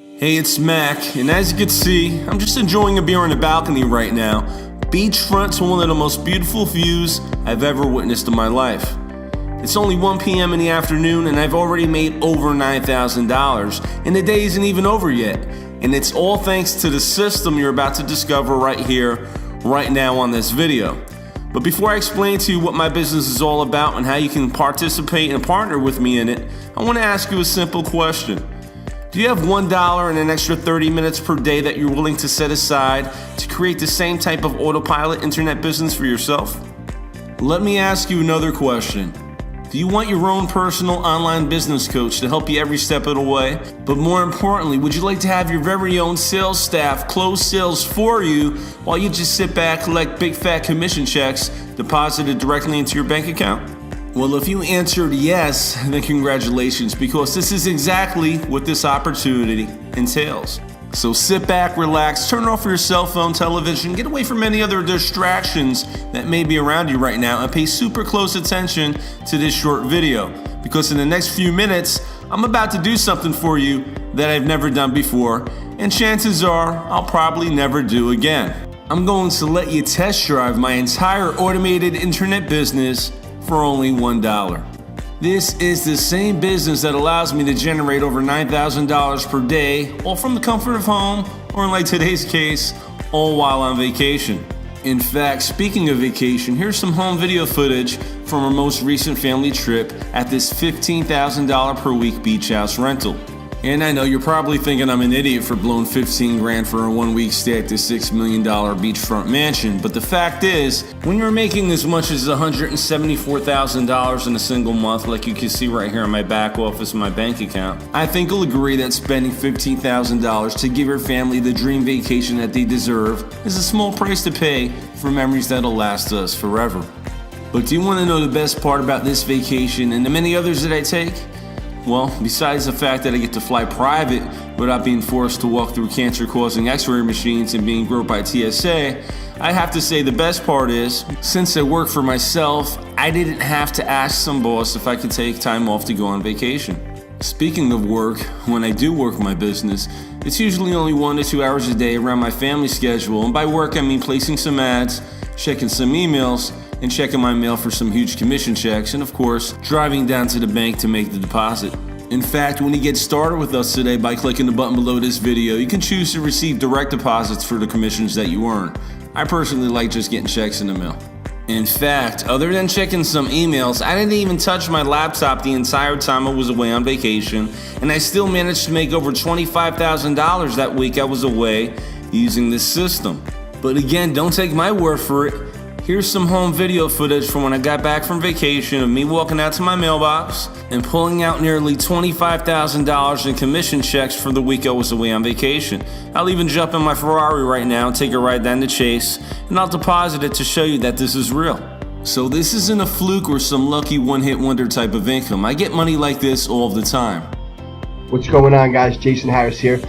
Hey, it's Mac, and as you can see, I'm just enjoying a beer on the balcony right now, beachfront to one of the most beautiful views I've ever witnessed in my life. It's only 1 p.m. in the afternoon, and I've already made over $9,000, and the day isn't even over yet. And it's all thanks to the system you're about to discover right here, right now on this video. But before I explain to you what my business is all about and how you can participate and partner with me in it, I want to ask you a simple question. Do you have $1 and an extra 30 minutes per day that you're willing to set aside to create the same type of autopilot internet business for yourself? Let me ask you another question. Do you want your own personal online business coach to help you every step of the way? But more importantly, would you like to have your very own sales staff close sales for you while you just sit back, collect big fat commission checks deposited directly into your bank account? Well, if you answered yes, then congratulations, because this is exactly what this opportunity entails. So sit back, relax, turn off your cell phone, television, get away from any other distractions that may be around you right now, and pay super close attention to this short video, because in the next few minutes, I'm about to do something for you that I've never done before, and chances are I'll probably never do again. I'm going to let you test drive my entire automated internet business for only $1. This is the same business that allows me to generate over $9,000 per day, all from the comfort of home, or in like today's case, all while on vacation. In fact, speaking of vacation, here's some home video footage from our most recent family trip at this $15,000 per week beach house rental. And I know you're probably thinking I'm an idiot for blowing 15 grand for a 1 week stay at this $6 million beachfront mansion, but the fact is, when you're making as much as $174,000 in a single month, like you can see right here in my back office, my bank account, I think you'll agree that spending $15,000 to give your family the dream vacation that they deserve is a small price to pay for memories that'll last us forever. But do you want to know the best part about this vacation and the many others that I take? Well, besides the fact that I get to fly private without being forced to walk through cancer-causing x-ray machines and being groped by TSA, I have to say the best part is, since I work for myself, I didn't have to ask some boss if I could take time off to go on vacation. Speaking of work, when I do work my business, it's usually only 1 to 2 hours a day around my family schedule, and by work I mean placing some ads, checking some emails, and checking my mail for some huge commission checks, and of course, driving down to the bank to make the deposit. In fact, when you get started with us today by clicking the button below this video, you can choose to receive direct deposits for the commissions that you earn. I personally like just getting checks in the mail. In fact, other than checking some emails, I didn't even touch my laptop the entire time I was away on vacation, and I still managed to make over $25,000 that week I was away using this system. But again, don't take my word for it. Here's some home video footage from when I got back from vacation of me walking out to my mailbox and pulling out nearly $25,000 in commission checks for the week I was away on vacation. I'll even jump in my Ferrari right now and take a ride down the Chase, and I'll deposit it to show you that this is real. So this isn't a fluke or some lucky one-hit wonder type of income. I get money like this all the time. What's going on, guys? Jason Harris here.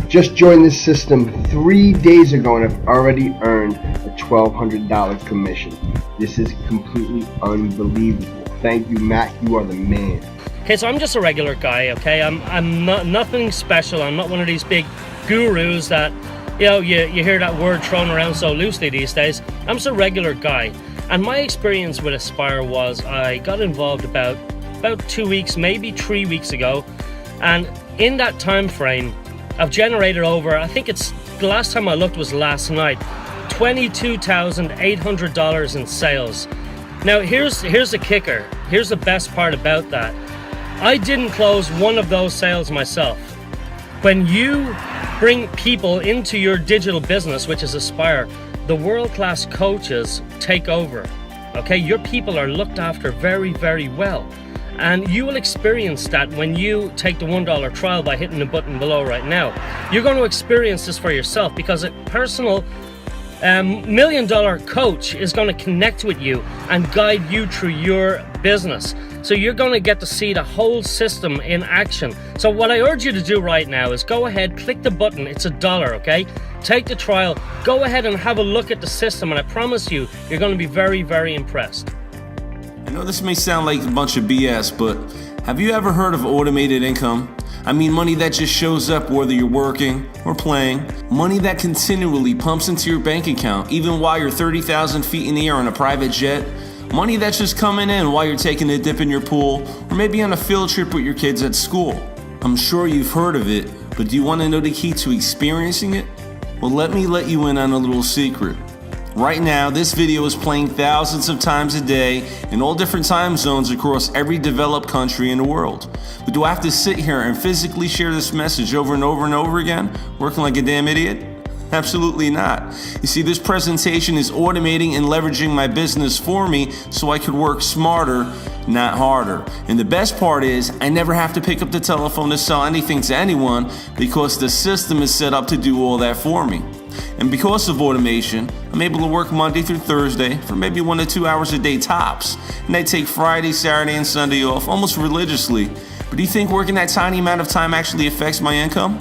Just joined this system 3 days ago and I've already earned a $1,200 commission. This is completely unbelievable. Thank you, Matt. You are the man. Okay, so I'm just a regular guy, okay? I'm not nothing special. I'm not one of these big gurus that, you hear that word thrown around so loosely these days. I'm just a regular guy. And my experience with Aspire was I got involved about 2 weeks, maybe 3 weeks ago. And in that time frame, I've generated over, I think it's, the last time I looked was last night, $22,800 in sales. Now here's the kicker. Here's the best part about that. I didn't close one of those sales myself. When you bring people into your digital business, which is Aspire, the world-class coaches take over. Okay, your people are looked after very, very well. And you will experience that when you take the $1 trial by hitting the button below right now. You're going to experience this for yourself, because a personal $1 million coach is going to connect with you and guide you through your business. So you're going to get to see the whole system in action. So what I urge you to do right now is go ahead, click the button. It's $1, okay? Take the trial, go ahead and have a look at the system, and I promise you, you're going to be very, very impressed. I know this may sound like a bunch of BS, but have you ever heard of automated income? I mean money that just shows up whether you're working or playing. Money that continually pumps into your bank account even while you're 30,000 feet in the air on a private jet. Money that's just coming in while you're taking a dip in your pool or maybe on a field trip with your kids at school. I'm sure you've heard of it, but do you want to know the key to experiencing it? Well, let me let you in on a little secret. Right now, this video is playing thousands of times a day in all different time zones across every developed country in the world. But do I have to sit here and physically share this message over and over and over again, working like a damn idiot? Absolutely not. You see, this presentation is automating and leveraging my business for me so I could work smarter, not harder. And the best part is I never have to pick up the telephone to sell anything to anyone because the system is set up to do all that for me. And because of automation, I'm able to work Monday through Thursday for maybe 1 to 2 hours a day tops. And I take Friday, Saturday, and Sunday off almost religiously. But do you think working that tiny amount of time actually affects my income?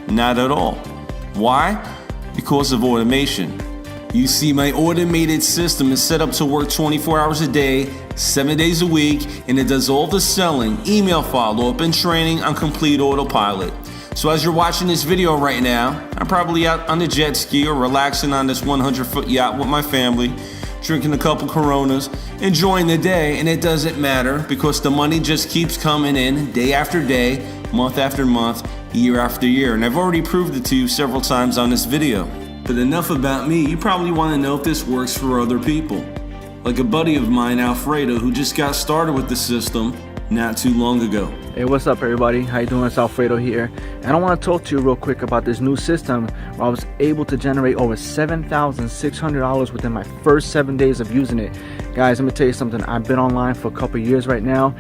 Not at all. Why? Because of automation. You see, my automated system is set up to work 24 hours a day, 7 days a week, and it does all the selling, email follow-up, and training on complete autopilot. So as you're watching this video right now, I'm probably out on the jet ski or relaxing on this 100-foot yacht with my family, drinking a couple Coronas, enjoying the day, and it doesn't matter because the money just keeps coming in day after day, month after month, year after year. And I've already proved it to you several times on this video. But enough about me, you probably want to know if this works for other people. Like a buddy of mine, Alfredo, who just got started with the system not too long ago. Hey, what's up everybody? How you doing? It's Alfredo here. And I want to talk to you real quick about this new system where I was able to generate over $7,600 within my first 7 days of using it. Guys, let me tell you something. I've been online for a couple years right now.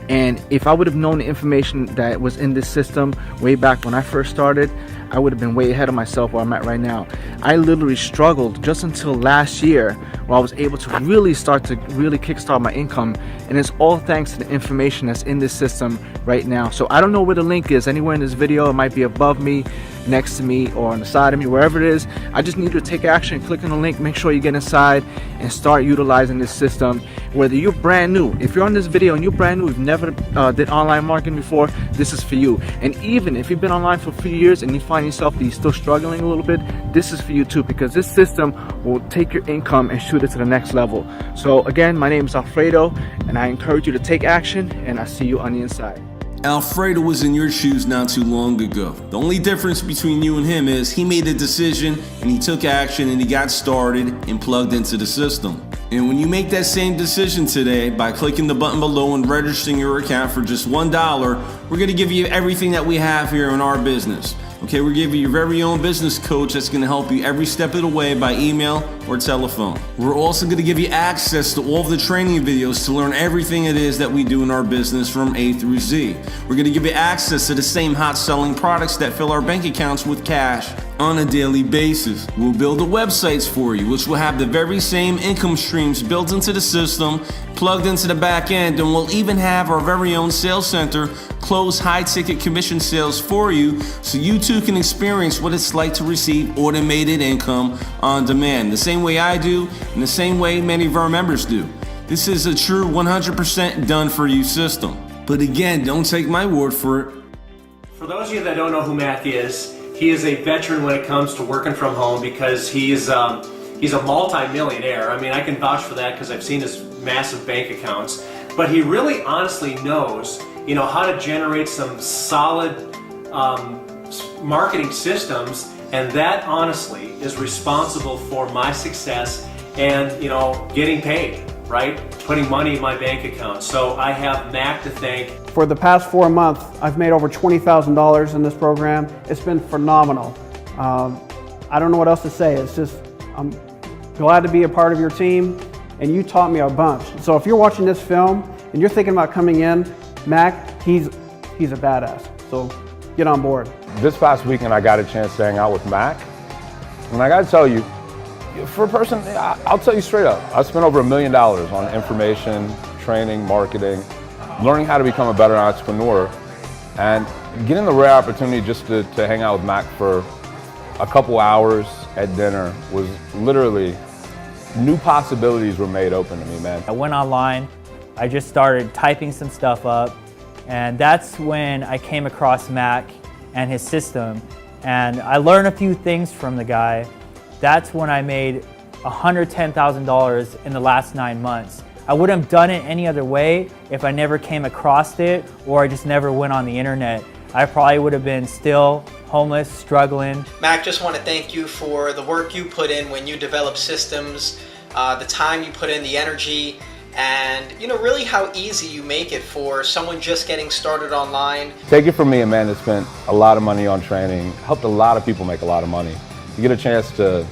And if I would have known the information that was in this system way back when I first started, I would have been way ahead of myself where I'm at right now. I literally struggled just until last year where I was able to really start to kickstart my income. And it's all thanks to the information that's in this system right now. So I don't know where the link is anywhere in this video. It might be above me, next to me, or on the side of me, wherever it is. I just need you to take action, click on the link, make sure you get inside and start utilizing this system. Whether you're brand new, if you're on this video and you're brand new, you've never did online marketing before, this is for you. And even if you've been online for a few years and you find yourself that you're still struggling a little bit, this is for you too, because this system will take your income and shoot it to the next level. So again, my name is Alfredo, and I encourage you to take action, and I see you on the inside. Alfredo was in your shoes not too long ago. The only difference between you and him is he made a decision and he took action and he got started and plugged into the system. And when you make that same decision today by clicking the button below and registering your account for just $1, we're going to give you everything that we have here in our business. Okay, we're giving you your very own business coach that's going to help you every step of the way by email or telephone. We're also going to give you access to all of the training videos to learn everything it is that we do in our business from A through Z. We're going to give you access to the same hot selling products that fill our bank accounts with cash on a daily basis. We'll build the websites for you, which will have the very same income streams built into the system, plugged into the back end, and we'll even have our very own sales center close high-ticket commission sales for you so you too can experience what it's like to receive automated income on demand, the same way I do and the same way many of our members do. This is a true 100% done-for-you system. But again, don't take my word for it. For those of you that don't know who Mac is, he is a veteran when it comes to working from home because he's a multi-millionaire. I mean, I can vouch for that because I've seen his massive bank accounts. But he really honestly knows, how to generate some solid marketing systems, and that honestly is responsible for my success and getting paid, right? Putting money in my bank account. So I have Mac to thank. For the past 4 months, I've made over $20,000 in this program. It's been phenomenal. I don't know what else to say. It's just, I'm glad to be a part of your team, and you taught me a bunch. So if you're watching this film and you're thinking about coming in, Mac, he's a badass. So get on board. This past weekend, I got a chance to hang out with Mac. And I gotta tell you, for a person, I'll tell you straight up, I spent over $1 million on information, training, marketing, learning how to become a better entrepreneur, and getting the rare opportunity just to hang out with Mac for a couple hours at dinner was literally, new possibilities were made open to me, man. I went online, I just started typing some stuff up, And that's when I came across Mac and his system, and I learned a few things from the guy. That's when I made $110,000 in the last 9 months. I wouldn't have done it any other way if I never came across it, or I just never went on the internet. I probably would have been still homeless, struggling. Mac, just want to thank you for the work you put in when you develop systems, the time you put in, the energy, and really how easy you make it for someone just getting started online. Take it from me, a man that spent a lot of money on training, helped a lot of people make a lot of money. You get a chance to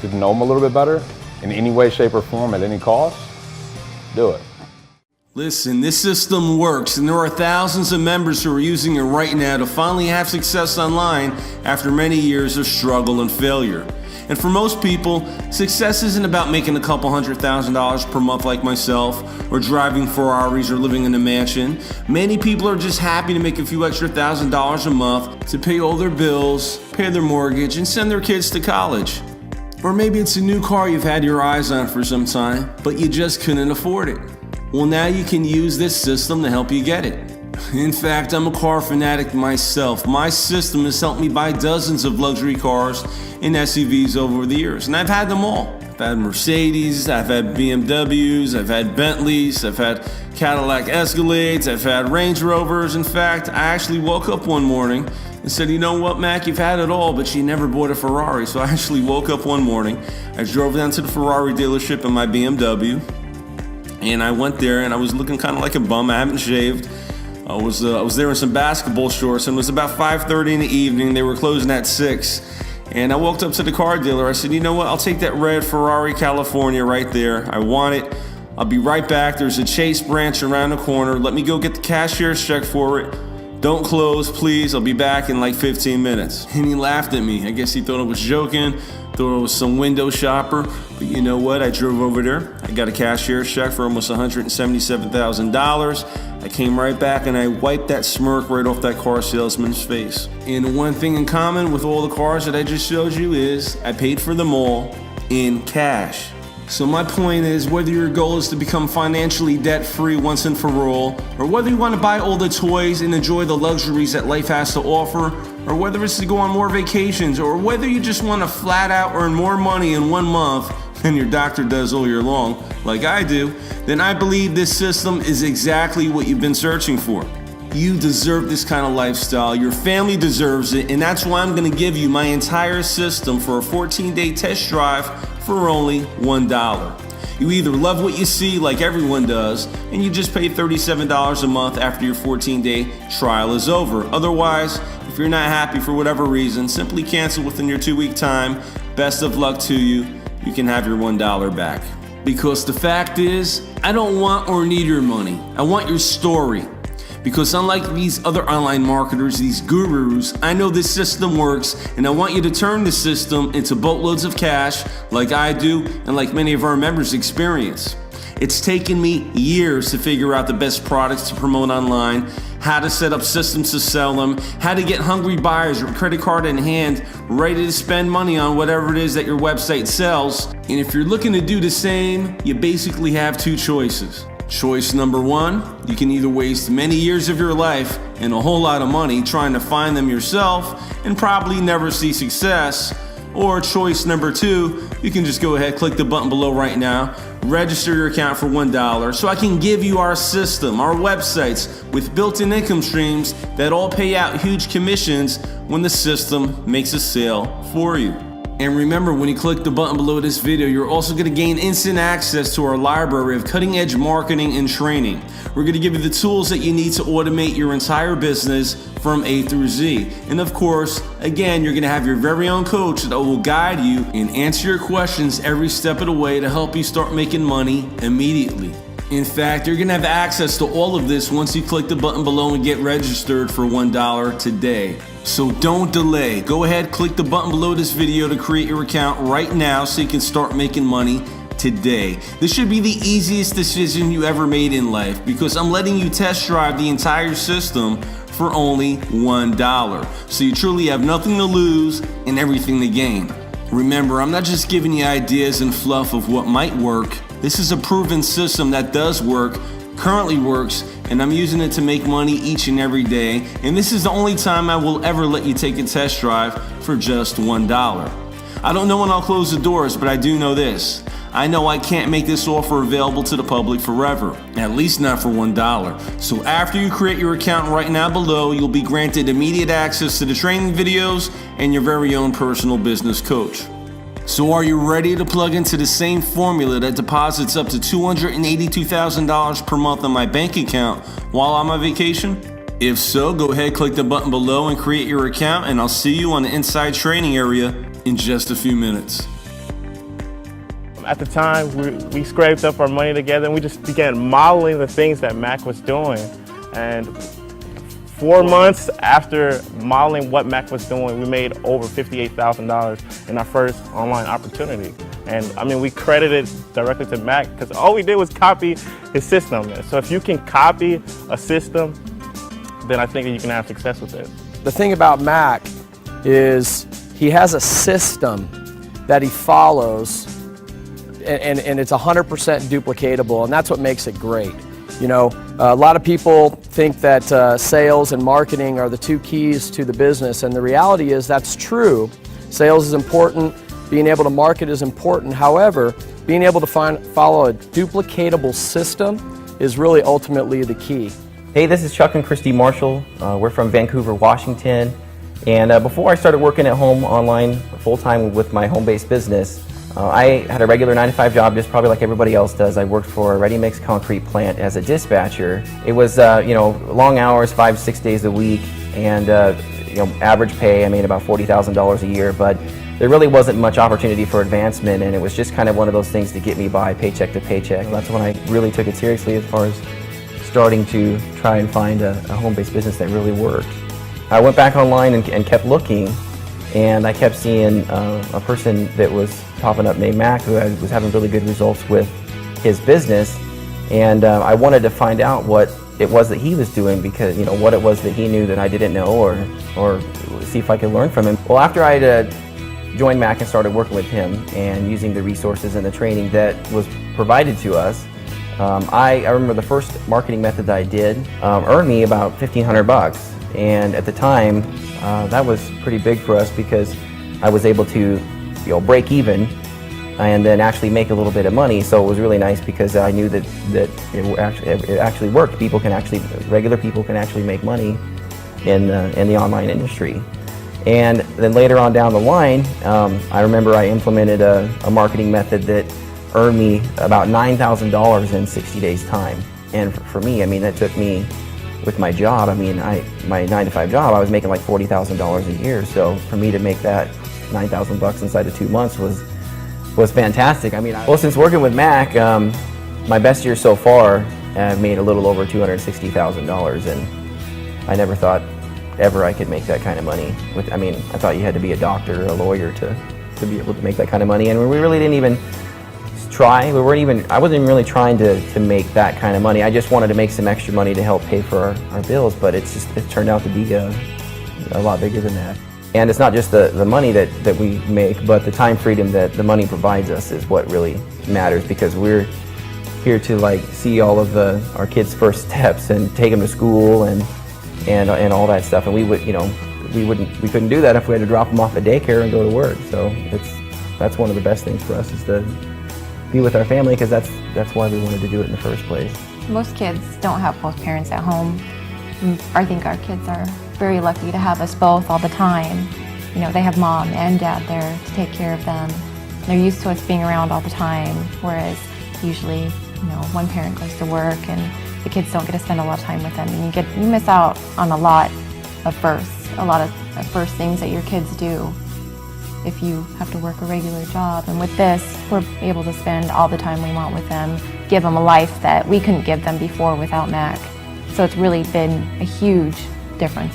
know them a little bit better in any way, shape, or form at any cost, do it. Listen, this system works, and there are thousands of members who are using it right now to finally have success online after many years of struggle and failure. And for most people, success isn't about making a couple $100,000 per month like myself, or driving Ferraris or living in a mansion. Many people are just happy to make a few extra $1,000s a month to pay all their bills, pay their mortgage, and send their kids to college. Or maybe it's a new car you've had your eyes on for some time, but you just couldn't afford it. Well, now you can use this system to help you get it. In fact, I'm a car fanatic myself. My system has helped me buy dozens of luxury cars and SUVs over the years, and I've had them all. I've had Mercedes, I've had BMWs, I've had Bentleys, I've had Cadillac Escalades, I've had Range Rovers. In fact, I actually woke up one morning and said, you know what, Mac, you've had it all, but you never bought a Ferrari. So I actually woke up one morning, I drove down to the Ferrari dealership in my BMW, and I went there and I was looking kind of like a bum. I haven't shaved. I was there in some basketball shorts, and it was about 5:30 in the evening. They were closing at 6. And I walked up to the car dealer. I said, you know what, I'll take that red Ferrari California right there. I want it. I'll be right back. There's a Chase branch around the corner. Let me go get the cashier's check for it. Don't close, please. I'll be back in like 15 minutes. And he laughed at me. I guess he thought I was joking, thought I was some window shopper. But you know what? I drove over there. I got a cashier's check for almost $177,000. I came right back and I wiped that smirk right off that car salesman's face. And one thing in common with all the cars that I just showed you is I paid for them all in cash. So my point is, whether your goal is to become financially debt-free once and for all, or whether you want to buy all the toys and enjoy the luxuries that life has to offer, or whether it's to go on more vacations, or whether you just want to flat out earn more money in 1 month than your doctor does all year long, like I do, then I believe this system is exactly what you've been searching for. You deserve this kind of lifestyle, your family deserves it, and that's why I'm going to give you my entire system for a 14-day test drive for only $1. You either love what you see like everyone does, and you just pay $37 a month after your 14-day trial is over. Otherwise, if you're not happy for whatever reason, simply cancel within your 2-week time. Best of luck to you. You can have your $1 back. Because the fact is, I don't want or need your money. I want your story. Because unlike these other online marketers, these gurus, I know this system works, and I want you to turn the system into boatloads of cash like I do and like many of our members experience. It's taken me years to figure out the best products to promote online, how to set up systems to sell them, how to get hungry buyers with credit card in hand, ready to spend money on whatever it is that your website sells. And if you're looking to do the same, you basically have 2 choices. Choice number 1, you can either waste many years of your life and a whole lot of money trying to find them yourself and probably never see success. Or choice number 2, you can just go ahead, click the button below right now, register your account for $1 so I can give you our system, our websites with built-in income streams that all pay out huge commissions when the system makes a sale for you. And remember, when you click the button below this video, you're also going to gain instant access to our library of cutting-edge marketing and training. We're going to give you the tools that you need to automate your entire business from A through Z. And of course, again, you're going to have your very own coach that will guide you and answer your questions every step of the way to help you start making money immediately. In fact, you're going to have access to all of this once you click the button below and get registered for $1 today. So don't delay. Go ahead, click the button below this video to create your account right now so you can start making money today. This should be the easiest decision you ever made in life because I'm letting you test drive the entire system for only $1. So you truly have nothing to lose and everything to gain. Remember, I'm not just giving you ideas and fluff of what might work. This is a proven system that does work currently works, and I'm using it to make money each and every day, and this is the only time I will ever let you take a test drive for just $1. I don't know when I'll close the doors, but I do know this. I know I can't make this offer available to the public forever, at least not for $1. So after you create your account right now below, you'll be granted immediate access to the training videos and your very own personal business coach. So are you ready to plug into the same formula that deposits up to $282,000 per month on my bank account while I'm on vacation? If so, go ahead, click the button below and create your account, and I'll see you on the inside training area in just a few minutes. At the time, we scraped up our money together and we just began modeling the things that Mac was doing. And 4 months after modeling what Mac was doing, we made over $58,000 in our first online opportunity. And I mean, we credited directly to Mac because all we did was copy his system. So if you can copy a system, then I think that you can have success with it. The thing about Mac is he has a system that he follows, and it's 100% duplicatable, and that's what makes it great. You know, a lot of people think that sales and marketing are the two keys to the business, and the reality is that's true. Sales is important, being able to market is important. However, being able to follow a duplicatable system is really ultimately the key. Hey, this is Chuck and Christy Marshall. We're from Vancouver, Washington. And before I started working at home online full-time with my home-based business, I had a regular 9-to-5 job, just probably like everybody else does. I worked for a ready-mix concrete plant as a dispatcher. It was, long hours, 5-6 days a week, and average pay. I made about $40,000 a year, but there really wasn't much opportunity for advancement, and it was just kind of one of those things to get me by, paycheck to paycheck. That's when I really took it seriously as far as starting to try and find a home-based business that really worked. I went back online and kept looking, and I kept seeing a person that was popping up named Mac who was having really good results with his business, and I wanted to find out what it was that he was doing, because what it was that he knew that I didn't know, or see if I could learn from him. Well, after I joined Mac and started working with him and using the resources and the training that was provided to us, I remember the first marketing method that I did earned me about $1,500, and at the time that was pretty big for us because I was able to break even and then actually make a little bit of money. So it was really nice because I knew that it actually worked. Regular people can actually make money in the online industry. And then later on down the line, I remember I implemented a marketing method that earned me about $9,000 in 60 days time. And for me, I mean, that took me, with my job, I mean, my 9-to-5 job, I was making like $40,000 a year. So for me to make that $9,000 inside of 2 months was fantastic. I mean, well, since working with Mac, my best year so far, I've made a little over $260,000, and I never thought ever I could make that kind of money. I thought you had to be a doctor or a lawyer to be able to make that kind of money, and we really didn't even try. I wasn't even really trying to make that kind of money. I just wanted to make some extra money to help pay for our bills, but it turned out to be a lot bigger than that. And it's not just the money that we make, but the time freedom that the money provides us is what really matters, because we're here to see all of our kids' first steps and take them to school and all that stuff. And we couldn't do that if we had to drop them off at daycare and go to work. So that's one of the best things for us, is to be with our family, because that's why we wanted to do it in the first place. Most kids don't have both parents at home. I think our kids are very lucky to have us both all the time. They have mom and dad there to take care of them. They're used to us being around all the time, whereas usually, one parent goes to work and the kids don't get to spend a lot of time with them, and you miss out on a lot of first things that your kids do if you have to work a regular job. And with this, we're able to spend all the time we want with them, give them a life that we couldn't give them before without Mac. So it's really been a huge difference in